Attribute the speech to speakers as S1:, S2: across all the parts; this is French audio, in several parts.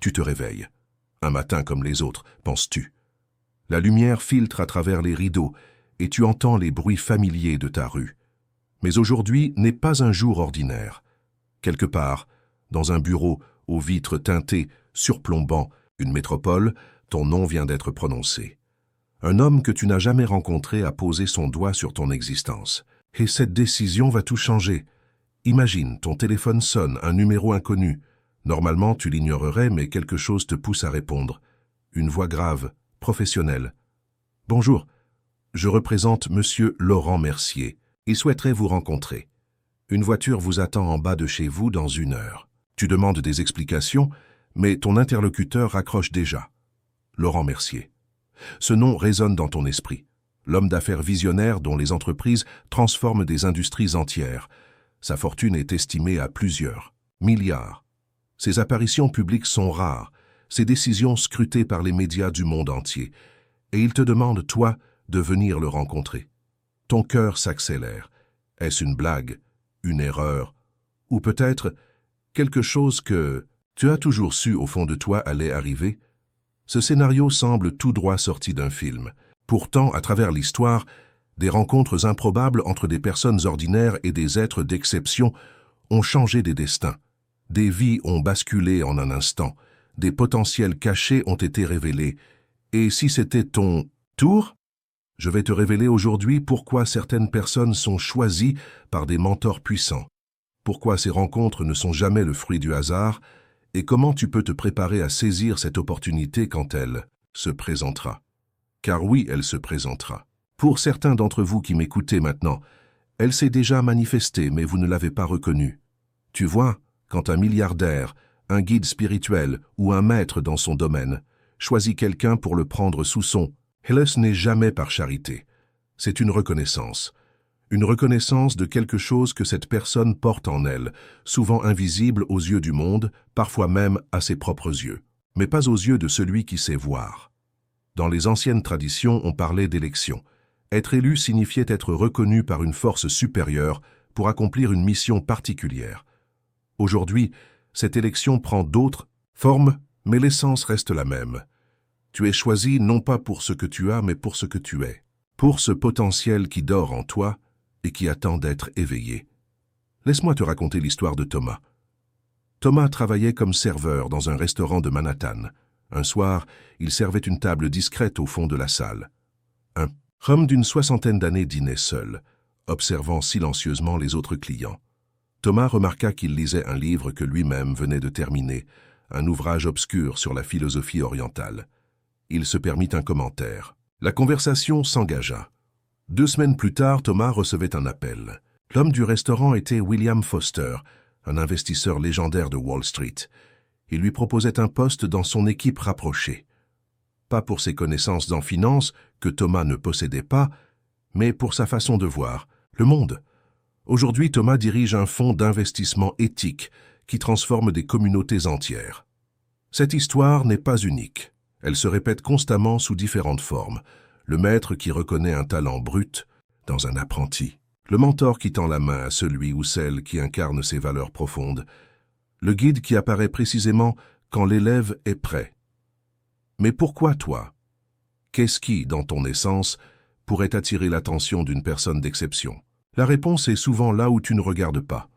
S1: Tu te réveilles. Un matin comme les autres, penses-tu. La lumière filtre à travers les rideaux et tu entends les bruits familiers de ta rue. Mais aujourd'hui n'est pas un jour ordinaire. Quelque part, dans un bureau aux vitres teintées, surplombant une métropole, ton nom vient d'être prononcé. Un homme que tu n'as jamais rencontré a posé son doigt sur ton existence. Et cette décision va tout changer. Imagine, ton téléphone sonne, un numéro inconnu. Normalement, tu l'ignorerais, mais quelque chose te pousse à répondre. Une voix grave, professionnelle. « Bonjour, je représente Monsieur Laurent Mercier. Il souhaiterait vous rencontrer. Une voiture vous attend en bas de chez vous dans 1 heure. » Tu demandes des explications, mais ton interlocuteur raccroche déjà. Laurent Mercier. Ce nom résonne dans ton esprit. L'homme d'affaires visionnaire dont les entreprises transforment des industries entières. Sa fortune est estimée à plusieurs milliards. Ses apparitions publiques sont rares, ses décisions scrutées par les médias du monde entier. Et il te demande, toi, de venir le rencontrer. Ton cœur s'accélère. Est-ce une blague, une erreur, ou peut-être quelque chose que tu as toujours su au fond de toi allait arriver? Ce scénario semble tout droit sorti d'un film. Pourtant, à travers l'histoire, des rencontres improbables entre des personnes ordinaires et des êtres d'exception ont changé des destins. Des vies ont basculé en un instant. Des potentiels cachés ont été révélés. Et si c'était ton tour? Je vais te révéler aujourd'hui pourquoi certaines personnes sont choisies par des mentors puissants, pourquoi ces rencontres ne sont jamais le fruit du hasard, et comment tu peux te préparer à saisir cette opportunité quand elle se présentera. Car oui, elle se présentera. Pour certains d'entre vous qui m'écoutez maintenant, elle s'est déjà manifestée, mais vous ne l'avez pas reconnue. Tu vois, quand un milliardaire, un guide spirituel ou un maître dans son domaine choisit quelqu'un pour le prendre sous son aile, ce n'est jamais par charité. C'est une reconnaissance de quelque chose que cette personne porte en elle, souvent invisible aux yeux du monde, parfois même à ses propres yeux, mais pas aux yeux de celui qui sait voir. Dans les anciennes traditions, on parlait d'élection. Être élu signifiait être reconnu par une force supérieure pour accomplir une mission particulière. Aujourd'hui, cette élection prend d'autres formes, mais l'essence reste la même. Tu es choisi non pas pour ce que tu as, mais pour ce que tu es, pour ce potentiel qui dort en toi et qui attend d'être éveillé. Laisse-moi te raconter l'histoire de Thomas. Thomas travaillait comme serveur dans un restaurant de Manhattan. Un soir, il servait une table discrète au fond de la salle. Un homme d'une 60aine d'années dînait seul, observant silencieusement les autres clients. Thomas remarqua qu'il lisait un livre que lui-même venait de terminer, un ouvrage obscur sur la philosophie orientale. Il se permit un commentaire. La conversation s'engagea. 2 semaines plus tard, Thomas recevait un appel. L'homme du restaurant était William Foster, un investisseur légendaire de Wall Street. Il lui proposait un poste dans son équipe rapprochée. Pas pour ses connaissances en finance, que Thomas ne possédait pas, mais pour sa façon de voir le monde. Aujourd'hui, Thomas dirige un fonds d'investissement éthique qui transforme des communautés entières. Cette histoire n'est pas unique. Elle se répète constamment sous différentes formes. Le maître qui reconnaît un talent brut dans un apprenti. Le mentor qui tend la main à celui ou celle qui incarne ses valeurs profondes. Le guide qui apparaît précisément quand l'élève est prêt. Mais pourquoi toi? Qu'est-ce qui, dans ton essence, pourrait attirer l'attention d'une personne d'exception? La réponse est souvent là où tu ne regardes pas.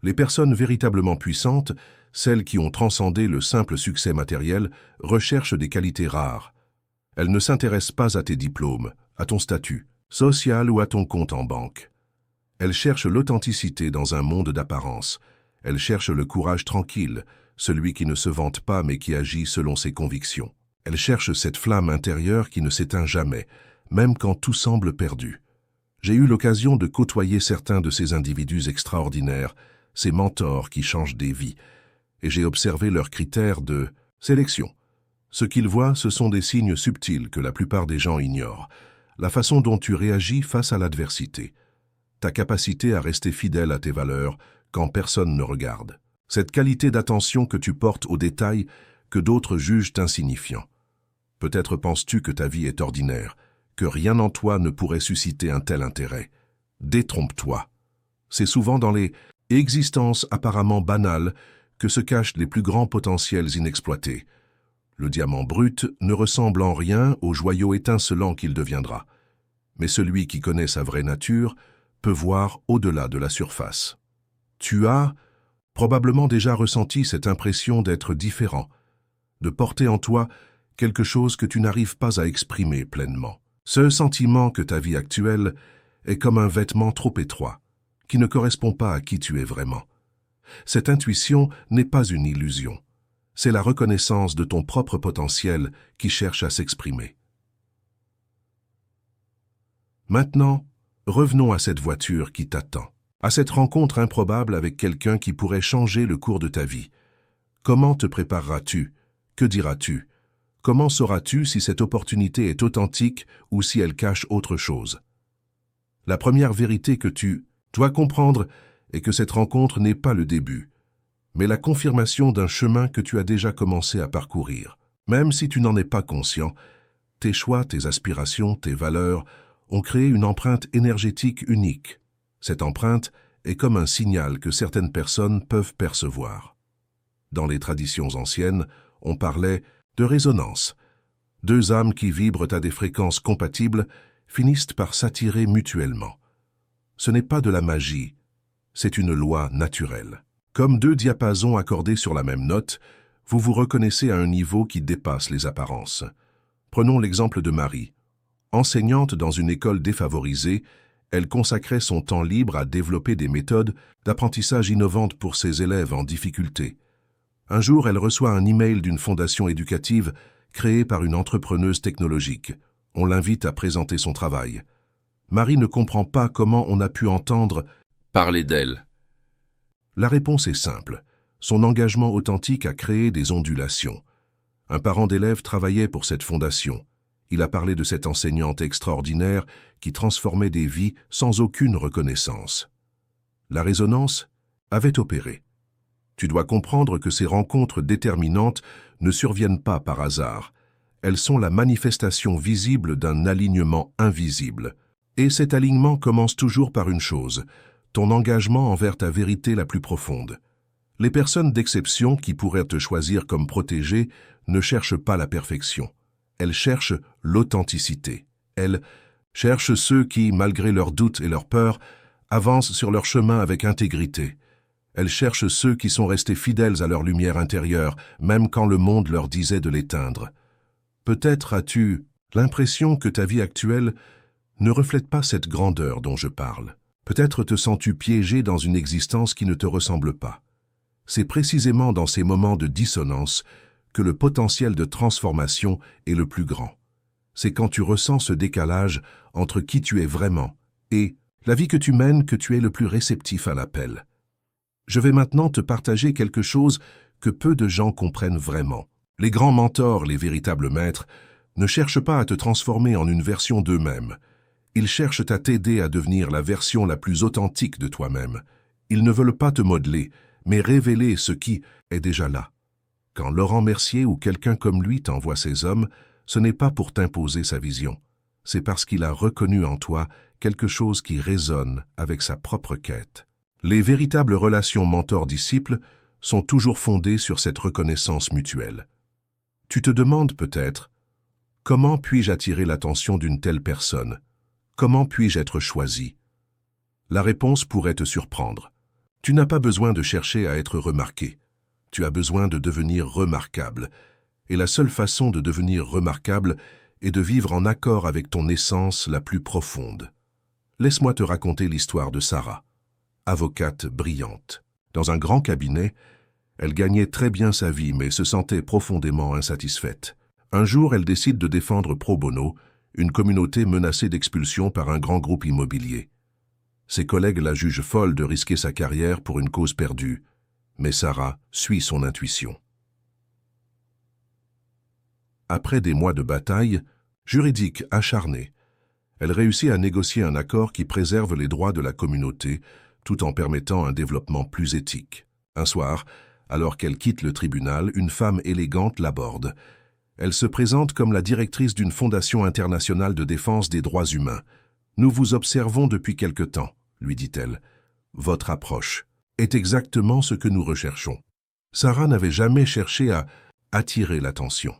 S1: Les personnes véritablement puissantes, celles qui ont transcendé le simple succès matériel, recherchent des qualités rares. Elles ne s'intéressent pas à tes diplômes, à ton statut social ou à ton compte en banque. Elles cherchent l'authenticité dans un monde d'apparence. Elles cherchent le courage tranquille, celui qui ne se vante pas mais qui agit selon ses convictions. Elles cherchent cette flamme intérieure qui ne s'éteint jamais, même quand tout semble perdu. J'ai eu l'occasion de côtoyer certains de ces individus extraordinaires, ces mentors qui changent des vies, et j'ai observé leurs critères de sélection. Ce qu'ils voient, ce sont des signes subtils que la plupart des gens ignorent. La façon dont tu réagis face à l'adversité. Ta capacité à rester fidèle à tes valeurs quand personne ne regarde. Cette qualité d'attention que tu portes aux détails que d'autres jugent insignifiants. Peut-être penses-tu que ta vie est ordinaire, que rien en toi ne pourrait susciter un tel intérêt. Détrompe-toi. C'est souvent dans les existences apparemment banales que se cachent les plus grands potentiels inexploités. Le diamant brut ne ressemble en rien au joyau étincelant qu'il deviendra. Mais celui qui connaît sa vraie nature peut voir au-delà de la surface. Tu as probablement déjà ressenti cette impression d'être différent, de porter en toi quelque chose que tu n'arrives pas à exprimer pleinement. Ce sentiment que ta vie actuelle est comme un vêtement trop étroit, qui ne correspond pas à qui tu es vraiment. Cette intuition n'est pas une illusion. C'est la reconnaissance de ton propre potentiel qui cherche à s'exprimer. Maintenant, revenons à cette voiture qui t'attend, à cette rencontre improbable avec quelqu'un qui pourrait changer le cours de ta vie. Comment te prépareras-tu? Que diras-tu? Comment sauras-tu si cette opportunité est authentique ou si elle cache autre chose? La première vérité que tu dois comprendre est que cette rencontre n'est pas le début, mais la confirmation d'un chemin que tu as déjà commencé à parcourir. Même si tu n'en es pas conscient, tes choix, tes aspirations, tes valeurs ont créé une empreinte énergétique unique. Cette empreinte est comme un signal que certaines personnes peuvent percevoir. Dans les traditions anciennes, on parlait de résonance. Deux âmes qui vibrent à des fréquences compatibles finissent par s'attirer mutuellement. Ce n'est pas de la magie, c'est une loi naturelle. Comme deux diapasons accordés sur la même note, vous vous reconnaissez à un niveau qui dépasse les apparences. Prenons l'exemple de Marie. Enseignante dans une école défavorisée, elle consacrait son temps libre à développer des méthodes d'apprentissage innovantes pour ses élèves en difficulté. Un jour, elle reçoit un email d'une fondation éducative créée par une entrepreneuse technologique. On l'invite à présenter son travail. Marie ne comprend pas comment on a pu entendre parler d'elle. La réponse est simple. Son engagement authentique a créé des ondulations. Un parent d'élève travaillait pour cette fondation. Il a parlé de cette enseignante extraordinaire qui transformait des vies sans aucune reconnaissance. La résonance avait opéré. Tu dois comprendre que ces rencontres déterminantes ne surviennent pas par hasard. Elles sont la manifestation visible d'un alignement invisible. Et cet alignement commence toujours par une chose, ton engagement envers ta vérité la plus profonde. Les personnes d'exception qui pourraient te choisir comme protégé ne cherchent pas la perfection. Elles cherchent l'authenticité. Elles cherchent ceux qui, malgré leurs doutes et leurs peurs, avancent sur leur chemin avec intégrité. Elles cherchent ceux qui sont restés fidèles à leur lumière intérieure, même quand le monde leur disait de l'éteindre. Peut-être as-tu l'impression que ta vie actuelle ne reflète pas cette grandeur dont je parle. Peut-être te sens-tu piégé dans une existence qui ne te ressemble pas. C'est précisément dans ces moments de dissonance que le potentiel de transformation est le plus grand. C'est quand tu ressens ce décalage entre qui tu es vraiment et la vie que tu mènes que tu es le plus réceptif à l'appel. Je vais maintenant te partager quelque chose que peu de gens comprennent vraiment. Les grands mentors, les véritables maîtres, ne cherchent pas à te transformer en une version d'eux-mêmes. Ils cherchent à t'aider à devenir la version la plus authentique de toi-même. Ils ne veulent pas te modeler, mais révéler ce qui est déjà là. Quand Laurent Mercier ou quelqu'un comme lui t'envoie ses hommes, ce n'est pas pour t'imposer sa vision. C'est parce qu'il a reconnu en toi quelque chose qui résonne avec sa propre quête. Les véritables relations mentor-disciple sont toujours fondées sur cette reconnaissance mutuelle. Tu te demandes peut-être, comment puis-je attirer l'attention d'une telle personne? Comment puis-je être choisi? La réponse pourrait te surprendre. Tu n'as pas besoin de chercher à être remarqué. Tu as besoin de devenir remarquable. Et la seule façon de devenir remarquable est de vivre en accord avec ton essence la plus profonde. Laisse-moi te raconter l'histoire de Sarah, avocate brillante. Dans un grand cabinet, elle gagnait très bien sa vie mais se sentait profondément insatisfaite. Un jour, elle décide de défendre pro bono une communauté menacée d'expulsion par un grand groupe immobilier. Ses collègues la jugent folle de risquer sa carrière pour une cause perdue, mais Sarah suit son intuition. Après des mois de bataille, juridique acharnée, elle réussit à négocier un accord qui préserve les droits de la communauté tout en permettant un développement plus éthique. Un soir, alors qu'elle quitte le tribunal, une femme élégante l'aborde. Elle se présente comme la directrice d'une fondation internationale de défense des droits humains. « Nous vous observons depuis quelque temps, lui dit-elle. Votre approche est exactement ce que nous recherchons. » Sarah n'avait jamais cherché à attirer l'attention.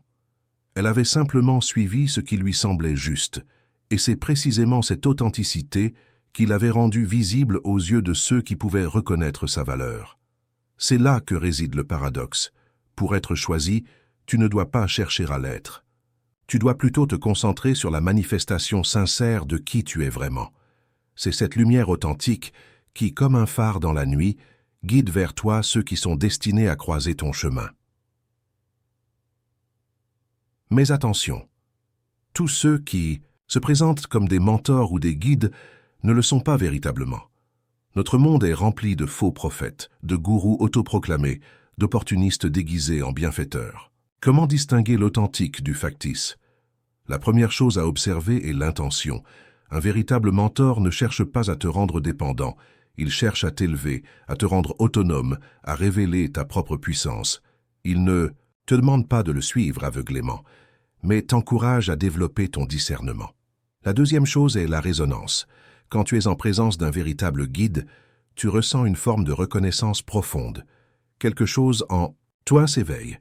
S1: Elle avait simplement suivi ce qui lui semblait juste, et c'est précisément cette authenticité qui l'avait rendue visible aux yeux de ceux qui pouvaient reconnaître sa valeur. C'est là que réside le paradoxe. Pour être choisi, tu ne dois pas chercher à l'être. Tu dois plutôt te concentrer sur la manifestation sincère de qui tu es vraiment. C'est cette lumière authentique qui, comme un phare dans la nuit, guide vers toi ceux qui sont destinés à croiser ton chemin. Mais attention, tous ceux qui se présentent comme des mentors ou des guides ne le sont pas véritablement. Notre monde est rempli de faux prophètes, de gourous autoproclamés, d'opportunistes déguisés en bienfaiteurs. Comment distinguer l'authentique du factice? La première chose à observer est l'intention. Un véritable mentor ne cherche pas à te rendre dépendant, il cherche à t'élever, à te rendre autonome, à révéler ta propre puissance. Il ne te demande pas de le suivre aveuglément, mais t'encourage à développer ton discernement. La deuxième chose est la résonance. Quand tu es en présence d'un véritable guide, tu ressens une forme de reconnaissance profonde. Quelque chose en toi s'éveille.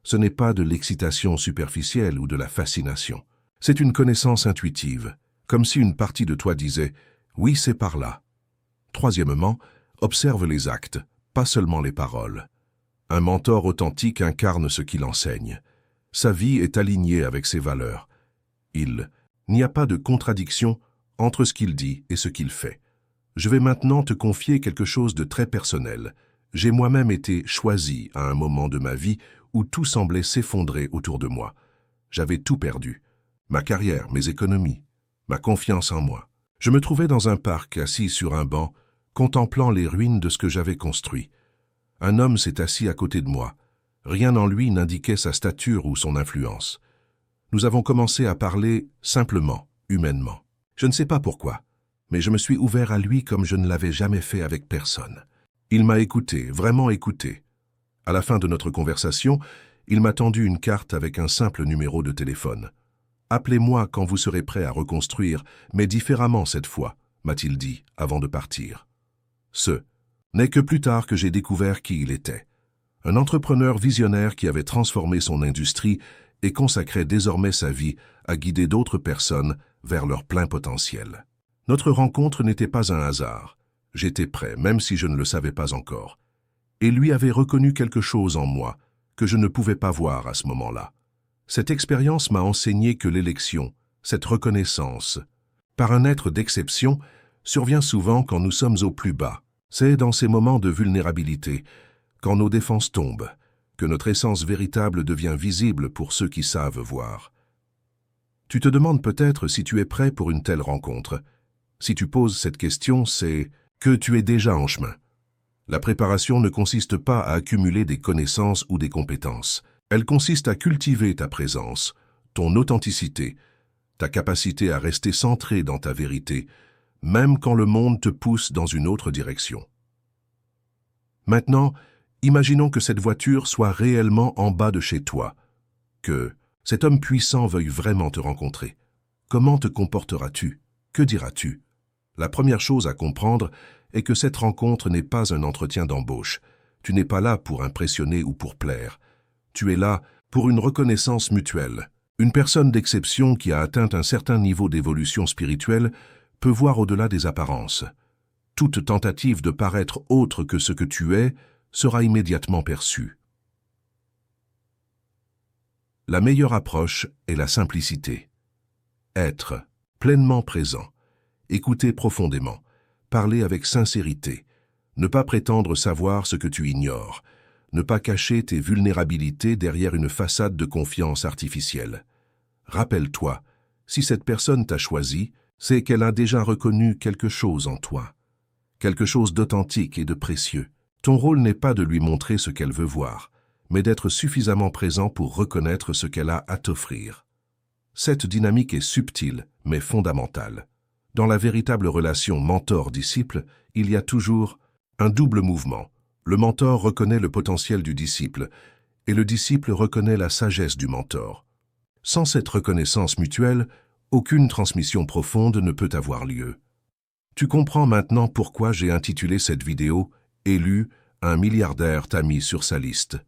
S1: Ce n'est pas de l'excitation superficielle ou de la fascination. C'est une connaissance intuitive, comme si une partie de toi disait « oui, c'est par là ». Troisièmement, observe les actes, pas seulement les paroles. Un mentor authentique incarne ce qu'il enseigne. Sa vie est alignée avec ses valeurs. Il n'y a pas de contradiction entre ce qu'il dit et ce qu'il fait. Je vais maintenant te confier quelque chose de très personnel. J'ai moi-même été choisi à un moment de ma vie où tout semblait s'effondrer autour de moi. J'avais tout perdu. Ma carrière, mes économies, ma confiance en moi. Je me trouvais dans un parc, assis sur un banc, contemplant les ruines de ce que j'avais construit. Un homme s'est assis à côté de moi. Rien en lui n'indiquait sa stature ou son influence. Nous avons commencé à parler simplement, humainement. Je ne sais pas pourquoi, mais je me suis ouvert à lui comme je ne l'avais jamais fait avec personne. Il m'a écouté, vraiment écouté. À la fin de notre conversation, il m'a tendu une carte avec un simple numéro de téléphone. « Appelez-moi quand vous serez prêt à reconstruire, mais différemment cette fois », m'a-t-il dit avant de partir. Ce n'est que plus tard que j'ai découvert qui il était. Un entrepreneur visionnaire qui avait transformé son industrie et consacrait désormais sa vie à guider d'autres personnes vers leur plein potentiel. Notre rencontre n'était pas un hasard. J'étais prêt, même si je ne le savais pas encore. Et lui avait reconnu quelque chose en moi que je ne pouvais pas voir à ce moment-là. Cette expérience m'a enseigné que l'élection, cette reconnaissance, par un être d'exception, survient souvent quand nous sommes au plus bas. C'est dans ces moments de vulnérabilité, quand nos défenses tombent, que notre essence véritable devient visible pour ceux qui savent voir. Tu te demandes peut-être si tu es prêt pour une telle rencontre. Si tu poses cette question, c'est que tu es déjà en chemin. La préparation ne consiste pas à accumuler des connaissances ou des compétences. Elle consiste à cultiver ta présence, ton authenticité, ta capacité à rester centré dans ta vérité, même quand le monde te pousse dans une autre direction. Maintenant, imaginons que cette voiture soit réellement en bas de chez toi, que cet homme puissant veuille vraiment te rencontrer. Comment te comporteras-tu? Que diras-tu? La première chose à comprendre est que cette rencontre n'est pas un entretien d'embauche. Tu n'es pas là pour impressionner ou pour plaire. Tu es là pour une reconnaissance mutuelle. Une personne d'exception qui a atteint un certain niveau d'évolution spirituelle peut voir au-delà des apparences. Toute tentative de paraître autre que ce que tu es sera immédiatement perçue. La meilleure approche est la simplicité. Être pleinement présent, écouter profondément, parler avec sincérité, ne pas prétendre savoir ce que tu ignores, ne pas cacher tes vulnérabilités derrière une façade de confiance artificielle. Rappelle-toi, si cette personne t'a choisi, c'est qu'elle a déjà reconnu quelque chose en toi, quelque chose d'authentique et de précieux. Ton rôle n'est pas de lui montrer ce qu'elle veut voir, mais d'être suffisamment présent pour reconnaître ce qu'elle a à t'offrir. Cette dynamique est subtile, mais fondamentale. Dans la véritable relation mentor-disciple, il y a toujours un double mouvement. Le mentor reconnaît le potentiel du disciple, et le disciple reconnaît la sagesse du mentor. Sans cette reconnaissance mutuelle, aucune transmission profonde ne peut avoir lieu. Tu comprends maintenant pourquoi j'ai intitulé cette vidéo « Élu, un milliardaire t'a mis sur sa liste.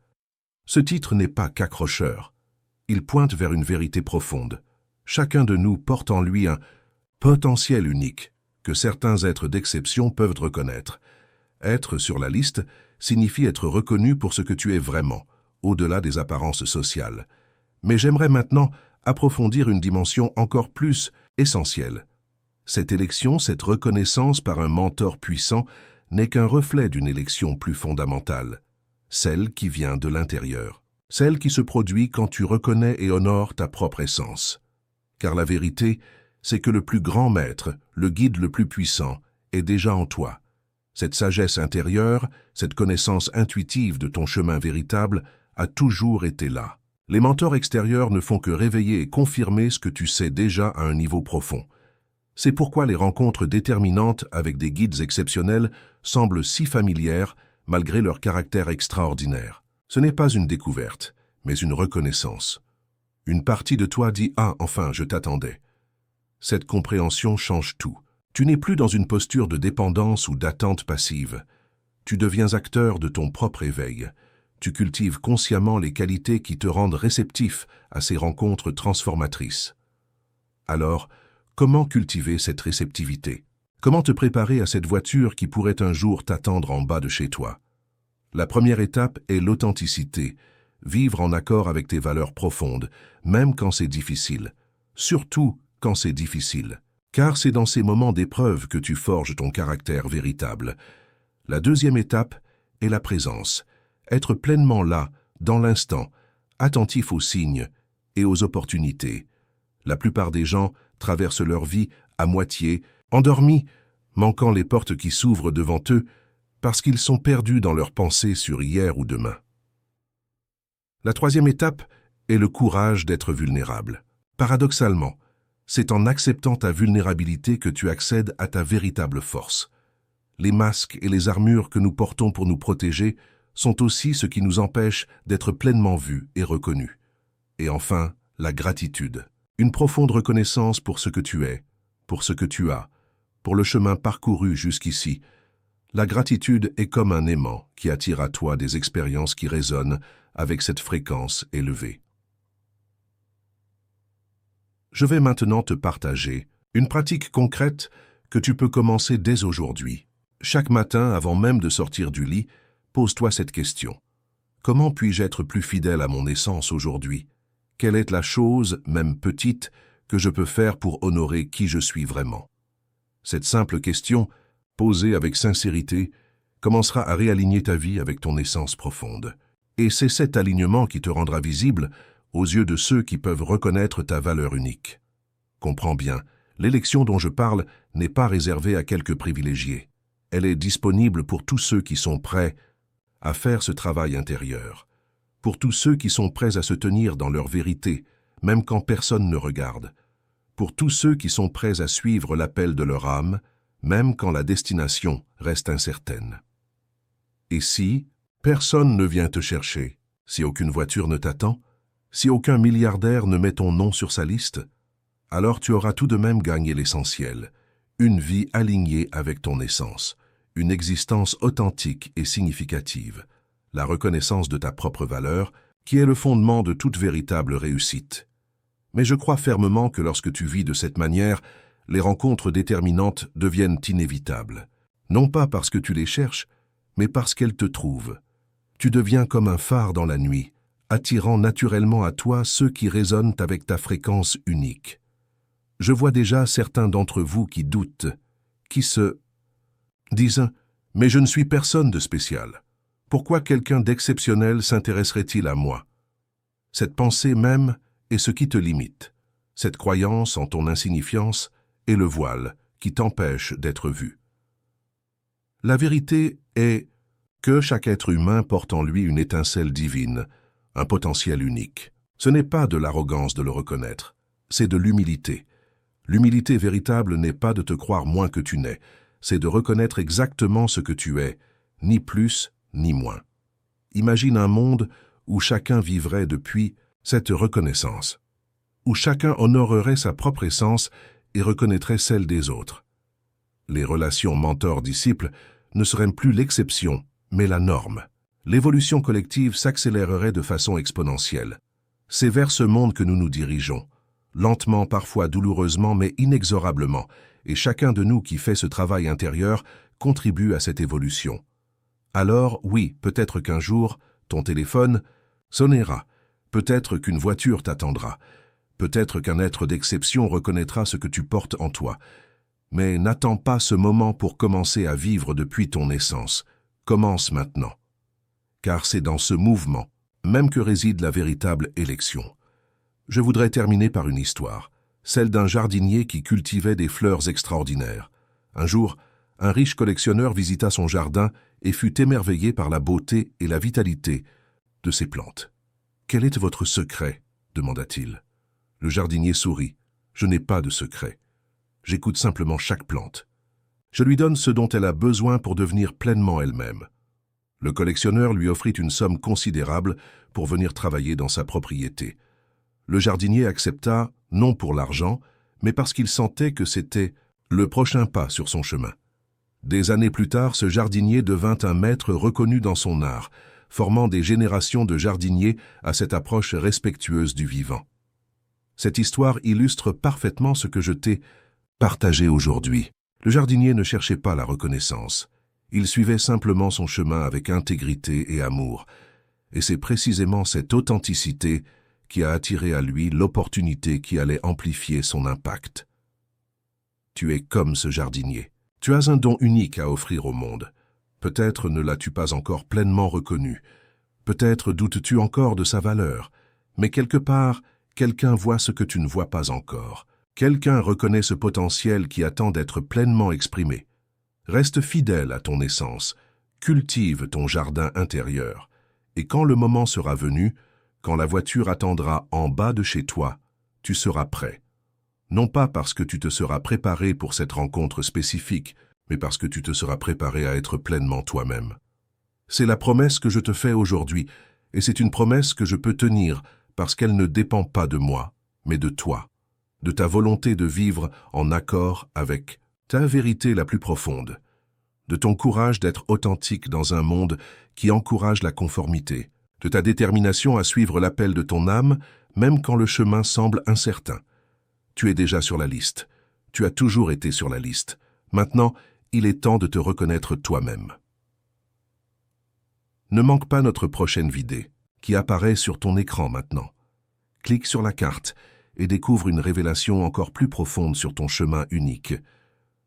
S1: Ce titre n'est pas qu'accrocheur. Il pointe vers une vérité profonde. Chacun de nous porte en lui un potentiel unique que certains êtres d'exception peuvent reconnaître. Être sur la liste signifie être reconnu pour ce que tu es vraiment, au-delà des apparences sociales. Mais j'aimerais maintenant approfondir une dimension encore plus essentielle. Cette élection, cette reconnaissance par un mentor puissant, n'est qu'un reflet d'une élection plus fondamentale, celle qui vient de l'intérieur, celle qui se produit quand tu reconnais et honores ta propre essence. Car la vérité, c'est que le plus grand maître, le guide le plus puissant, est déjà en toi. Cette sagesse intérieure, cette connaissance intuitive de ton chemin véritable, a toujours été là. Les mentors extérieurs ne font que réveiller et confirmer ce que tu sais déjà à un niveau profond. C'est pourquoi les rencontres déterminantes avec des guides exceptionnels semblent si familières malgré leur caractère extraordinaire. Ce n'est pas une découverte, mais une reconnaissance. Une partie de toi dit « Ah, enfin, je t'attendais ». Cette compréhension change tout. Tu n'es plus dans une posture de dépendance ou d'attente passive. Tu deviens acteur de ton propre éveil. Tu cultives consciemment les qualités qui te rendent réceptif à ces rencontres transformatrices. Alors, comment cultiver cette réceptivité? Comment te préparer à cette voiture qui pourrait un jour t'attendre en bas de chez toi? La première étape est l'authenticité, vivre en accord avec tes valeurs profondes, même quand c'est difficile. Surtout quand c'est difficile, car c'est dans ces moments d'épreuve que tu forges ton caractère véritable. La deuxième étape est la présence, être pleinement là, dans l'instant, attentif aux signes et aux opportunités. La plupart des gens traversent leur vie à moitié, endormis, manquant les portes qui s'ouvrent devant eux, parce qu'ils sont perdus dans leurs pensées sur hier ou demain. La troisième étape est le courage d'être vulnérable. Paradoxalement, c'est en acceptant ta vulnérabilité que tu accèdes à ta véritable force. Les masques et les armures que nous portons pour nous protéger sont aussi ce qui nous empêche d'être pleinement vus et reconnus. Et enfin, la gratitude. Une profonde reconnaissance pour ce que tu es, pour ce que tu as, pour le chemin parcouru jusqu'ici. La gratitude est comme un aimant qui attire à toi des expériences qui résonnent avec cette fréquence élevée. Je vais maintenant te partager une pratique concrète que tu peux commencer dès aujourd'hui. Chaque matin, avant même de sortir du lit, pose-toi cette question. Comment puis-je être plus fidèle à mon essence aujourd'hui? Quelle est la chose, même petite, que je peux faire pour honorer qui je suis vraiment? Cette simple question, posée avec sincérité, commencera à réaligner ta vie avec ton essence profonde. Et c'est cet alignement qui te rendra visible aux yeux de ceux qui peuvent reconnaître ta valeur unique. Comprends bien, l'élection dont je parle n'est pas réservée à quelques privilégiés. Elle est disponible pour tous ceux qui sont prêts à faire ce travail intérieur, pour tous ceux qui sont prêts à se tenir dans leur vérité, même quand personne ne regarde, pour tous ceux qui sont prêts à suivre l'appel de leur âme, même quand la destination reste incertaine. Et si personne ne vient te chercher, si aucune voiture ne t'attend, si aucun milliardaire ne met ton nom sur sa liste, alors tu auras tout de même gagné l'essentiel, une vie alignée avec ton essence, une existence authentique et significative, la reconnaissance de ta propre valeur, qui est le fondement de toute véritable réussite. Mais je crois fermement que lorsque tu vis de cette manière, les rencontres déterminantes deviennent inévitables. Non pas parce que tu les cherches, mais parce qu'elles te trouvent. Tu deviens comme un phare dans la nuit, attirant naturellement à toi ceux qui résonnent avec ta fréquence unique. Je vois déjà certains d'entre vous qui doutent, qui se disent « Mais je ne suis personne de spécial. Pourquoi quelqu'un d'exceptionnel s'intéresserait-il à moi ?» Cette pensée même est ce qui te limite. Cette croyance en ton insignifiance est le voile qui t'empêche d'être vu. La vérité est que chaque être humain porte en lui une étincelle divine, un potentiel unique. Ce n'est pas de l'arrogance de le reconnaître, c'est de l'humilité. L'humilité véritable n'est pas de te croire moins que tu n'es, c'est de reconnaître exactement ce que tu es, ni plus ni moins. Imagine un monde où chacun vivrait depuis cette reconnaissance, où chacun honorerait sa propre essence et reconnaîtrait celle des autres. Les relations mentor-disciple ne seraient plus l'exception, mais la norme. L'évolution collective s'accélérerait de façon exponentielle. C'est vers ce monde que nous nous dirigeons, lentement, parfois douloureusement, mais inexorablement, et chacun de nous qui fait ce travail intérieur contribue à cette évolution. Alors, oui, peut-être qu'un jour, ton téléphone sonnera, peut-être qu'une voiture t'attendra, peut-être qu'un être d'exception reconnaîtra ce que tu portes en toi. Mais n'attends pas ce moment pour commencer à vivre depuis ton naissance. Commence maintenant. Car c'est dans ce mouvement, même que réside la véritable élection. Je voudrais terminer par une histoire, celle d'un jardinier qui cultivait des fleurs extraordinaires. Un jour, un riche collectionneur visita son jardin et fut émerveillé par la beauté et la vitalité de ses plantes. « Quel est votre secret ?» demanda-t-il. Le jardinier sourit. « Je n'ai pas de secret. J'écoute simplement chaque plante. Je lui donne ce dont elle a besoin pour devenir pleinement elle-même. » Le collectionneur lui offrit une somme considérable pour venir travailler dans sa propriété. Le jardinier accepta, non pour l'argent, mais parce qu'il sentait que c'était le prochain pas sur son chemin. Des années plus tard, ce jardinier devint un maître reconnu dans son art, formant des générations de jardiniers à cette approche respectueuse du vivant. Cette histoire illustre parfaitement ce que je t'ai partagé aujourd'hui. Le jardinier ne cherchait pas la reconnaissance. Il suivait simplement son chemin avec intégrité et amour. Et c'est précisément cette authenticité qui a attiré à lui l'opportunité qui allait amplifier son impact. Tu es comme ce jardinier. Tu as un don unique à offrir au monde. Peut-être ne l'as-tu pas encore pleinement reconnu. Peut-être doutes-tu encore de sa valeur. Mais quelque part, quelqu'un voit ce que tu ne vois pas encore. Quelqu'un reconnaît ce potentiel qui attend d'être pleinement exprimé. Reste fidèle à ton essence, cultive ton jardin intérieur, et quand le moment sera venu, quand la voiture attendra en bas de chez toi, tu seras prêt. Non pas parce que tu te seras préparé pour cette rencontre spécifique, mais parce que tu te seras préparé à être pleinement toi-même. C'est la promesse que je te fais aujourd'hui, et c'est une promesse que je peux tenir parce qu'elle ne dépend pas de moi, mais de toi, de ta volonté de vivre en accord avec ta vérité la plus profonde, de ton courage d'être authentique dans un monde qui encourage la conformité, de ta détermination à suivre l'appel de ton âme, même quand le chemin semble incertain. Tu es déjà sur la liste. Tu as toujours été sur la liste. Maintenant, il est temps de te reconnaître toi-même. Ne manque pas notre prochaine vidéo, qui apparaît sur ton écran maintenant. Clique sur la carte et découvre une révélation encore plus profonde sur ton chemin unique.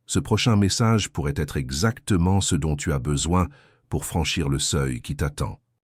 S1: Ce prochain message pourrait être exactement ce dont tu as besoin pour franchir le seuil qui t'attend.